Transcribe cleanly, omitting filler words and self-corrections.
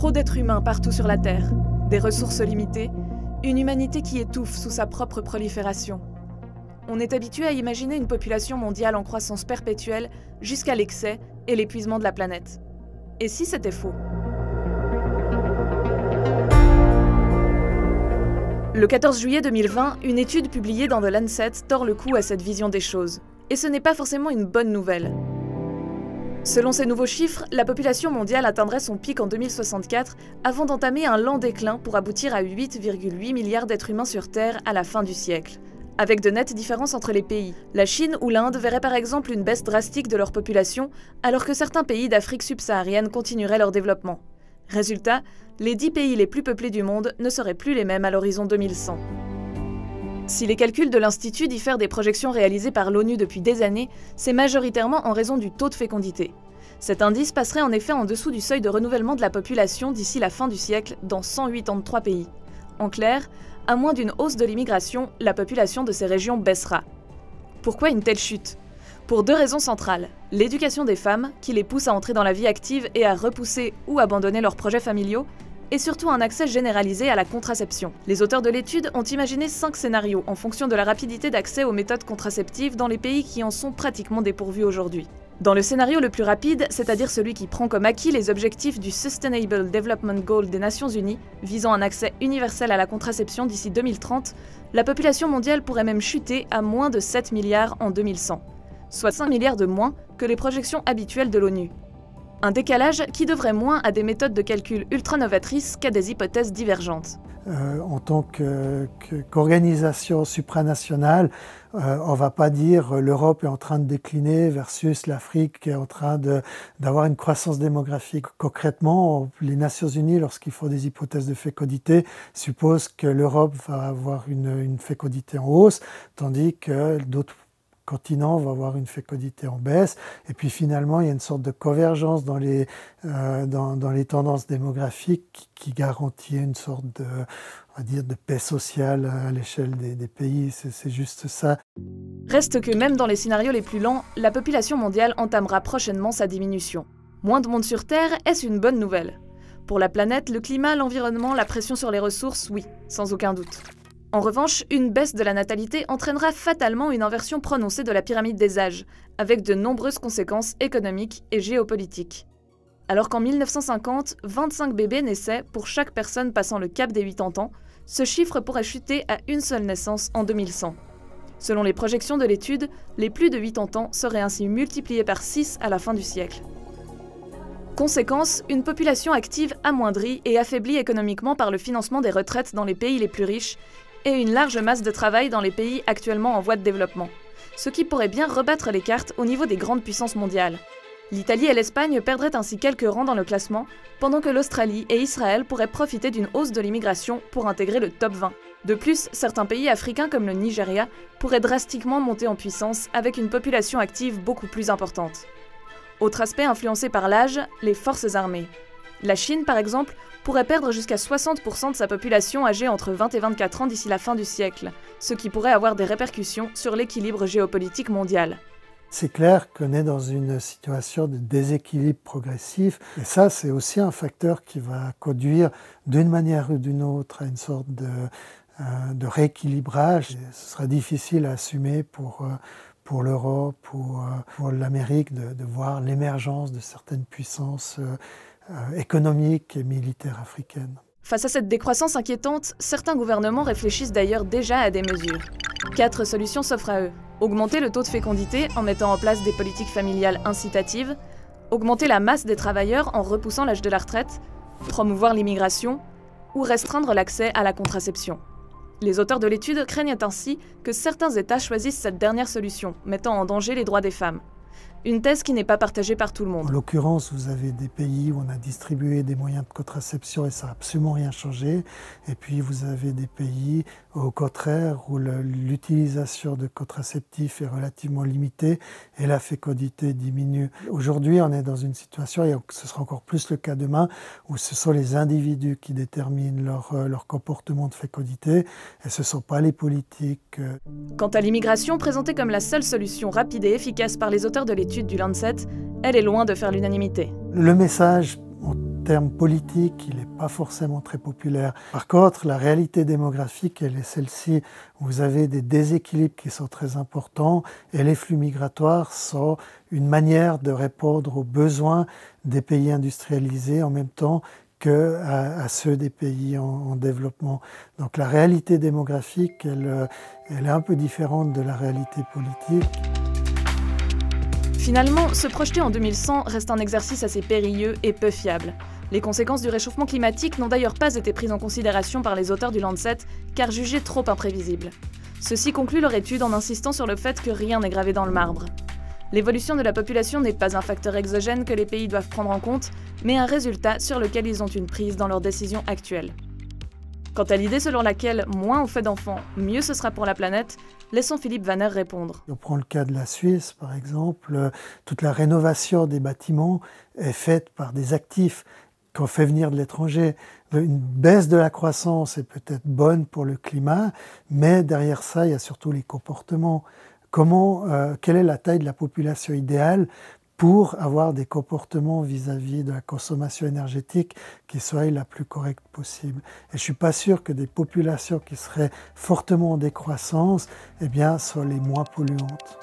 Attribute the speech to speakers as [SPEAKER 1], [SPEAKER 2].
[SPEAKER 1] Trop d'êtres humains partout sur la Terre, des ressources limitées, une humanité qui étouffe sous sa propre prolifération. On est habitué à imaginer une population mondiale en croissance perpétuelle jusqu'à l'excès et l'épuisement de la planète. Et si c'était faux ? Le 14 juillet 2020, une étude publiée dans The Lancet tord le cou à cette vision des choses. Et ce n'est pas forcément une bonne nouvelle. Selon ces nouveaux chiffres, la population mondiale atteindrait son pic en 2064 avant d'entamer un lent déclin pour aboutir à 8,8 milliards d'êtres humains sur Terre à la fin du siècle. Avec de nettes différences entre les pays. La Chine ou l'Inde verraient par exemple une baisse drastique de leur population, alors que certains pays d'Afrique subsaharienne continueraient leur développement. Résultat, les 10 pays les plus peuplés du monde ne seraient plus les mêmes à l'horizon 2100. Si les calculs de l'Institut diffèrent des projections réalisées par l'ONU depuis des années, c'est majoritairement en raison du taux de fécondité. Cet indice passerait en effet en dessous du seuil de renouvellement de la population d'ici la fin du siècle dans 183 pays. En clair, à moins d'une hausse de l'immigration, la population de ces régions baissera. Pourquoi une telle chute ? Pour deux raisons centrales. L'éducation des femmes, qui les pousse à entrer dans la vie active et à repousser ou abandonner leurs projets familiaux, et surtout un accès généralisé à la contraception. Les auteurs de l'étude ont imaginé 5 scénarios en fonction de la rapidité d'accès aux méthodes contraceptives dans les pays qui en sont pratiquement dépourvus aujourd'hui. Dans le scénario le plus rapide, c'est-à-dire celui qui prend comme acquis les objectifs du Sustainable Development Goal des Nations Unies, visant un accès universel à la contraception d'ici 2030, la population mondiale pourrait même chuter à moins de 7 milliards en 2100, soit 5 milliards de moins que les projections habituelles de l'ONU. Un décalage qui devrait moins à des méthodes de calcul ultra novatrices qu'à des hypothèses divergentes.
[SPEAKER 2] En tant qu'organisation supranationale, on ne va pas dire l'Europe est en train de décliner versus l'Afrique qui est en train d'avoir une croissance démographique. Concrètement, les Nations Unies, lorsqu'ils font des hypothèses de fécondité, supposent que l'Europe va avoir une fécondité en hausse, tandis que d'autres continent va avoir une fécondité en baisse. Et puis finalement, il y a une sorte de convergence dans les tendances démographiques qui garantit une sorte de, on va dire, de paix sociale à l'échelle des pays. C'est juste ça.
[SPEAKER 1] Reste que même dans les scénarios les plus lents, la population mondiale entamera prochainement sa diminution. Moins de monde sur Terre, est-ce une bonne nouvelle ? Pour la planète, le climat, l'environnement, la pression sur les ressources, oui, sans aucun doute. En revanche, une baisse de la natalité entraînera fatalement une inversion prononcée de la pyramide des âges, avec de nombreuses conséquences économiques et géopolitiques. Alors qu'en 1950, 25 bébés naissaient pour chaque personne passant le cap des 80 ans, ce chiffre pourrait chuter à une seule naissance en 2100. Selon les projections de l'étude, les plus de 80 ans seraient ainsi multipliés par 6 à la fin du siècle. Conséquence, une population active amoindrie et affaiblie économiquement par le financement des retraites dans les pays les plus riches, et une large masse de travail dans les pays actuellement en voie de développement, ce qui pourrait bien rebattre les cartes au niveau des grandes puissances mondiales. L'Italie et l'Espagne perdraient ainsi quelques rangs dans le classement, pendant que l'Australie et Israël pourraient profiter d'une hausse de l'immigration pour intégrer le top 20. De plus, certains pays africains comme le Nigeria pourraient drastiquement monter en puissance avec une population active beaucoup plus importante. Autre aspect influencé par l'âge, les forces armées. La Chine, par exemple, pourrait perdre jusqu'à 60% de sa population âgée entre 20 et 24 ans d'ici la fin du siècle, ce qui pourrait avoir des répercussions sur l'équilibre géopolitique mondial.
[SPEAKER 2] C'est clair qu'on est dans une situation de déséquilibre progressif, et ça, c'est aussi un facteur qui va conduire d'une manière ou d'une autre à une sorte de rééquilibrage. Et ce sera difficile à assumer pour l'Europe, pour l'Amérique, de voir l'émergence de certaines puissances économique et militaire africaine.
[SPEAKER 1] Face à cette décroissance inquiétante, certains gouvernements réfléchissent d'ailleurs déjà à des mesures. 4 solutions s'offrent à eux. Augmenter le taux de fécondité en mettant en place des politiques familiales incitatives, augmenter la masse des travailleurs en repoussant l'âge de la retraite, promouvoir l'immigration ou restreindre l'accès à la contraception. Les auteurs de l'étude craignent ainsi que certains États choisissent cette dernière solution, mettant en danger les droits des femmes. Une thèse qui n'est pas partagée par tout le monde.
[SPEAKER 2] En l'occurrence, vous avez des pays où on a distribué des moyens de contraception et ça n'a absolument rien changé. Et puis vous avez des pays, au contraire, où l'utilisation de contraceptifs est relativement limitée et la fécondité diminue. Aujourd'hui, on est dans une situation, et ce sera encore plus le cas demain, où ce sont les individus qui déterminent leur comportement de fécondité et ce ne sont pas les politiques.
[SPEAKER 1] Quant à l'immigration, présentée comme la seule solution rapide et efficace par les auteurs de l'étude du Lancet, elle est loin de faire l'unanimité.
[SPEAKER 2] Le message terme politique, il n'est pas forcément très populaire. Par contre, la réalité démographique, elle est celle-ci. Vous avez des déséquilibres qui sont très importants et les flux migratoires sont une manière de répondre aux besoins des pays industrialisés en même temps qu'à ceux des pays en développement. Donc la réalité démographique, elle est un peu différente de la réalité politique.
[SPEAKER 1] Finalement, se projeter en 2100 reste un exercice assez périlleux et peu fiable. Les conséquences du réchauffement climatique n'ont d'ailleurs pas été prises en considération par les auteurs du Lancet, car jugées trop imprévisibles. Ceux-ci concluent leur étude en insistant sur le fait que rien n'est gravé dans le marbre. L'évolution de la population n'est pas un facteur exogène que les pays doivent prendre en compte, mais un résultat sur lequel ils ont une prise dans leurs décisions actuelles. Quant à l'idée selon laquelle moins on fait d'enfants, mieux ce sera pour la planète, laissons Philippe Vanner répondre.
[SPEAKER 2] On prend le cas de la Suisse, par exemple. Toute la rénovation des bâtiments est faite par des actifs qu'on fait venir de l'étranger. Une baisse de la croissance est peut-être bonne pour le climat, mais derrière ça, il y a surtout les comportements. Quelle est la taille de la population idéale pour avoir des comportements vis-à-vis de la consommation énergétique qui soient la plus correcte possible. Et je ne suis pas sûr que des populations qui seraient fortement en décroissance soient les moins polluantes.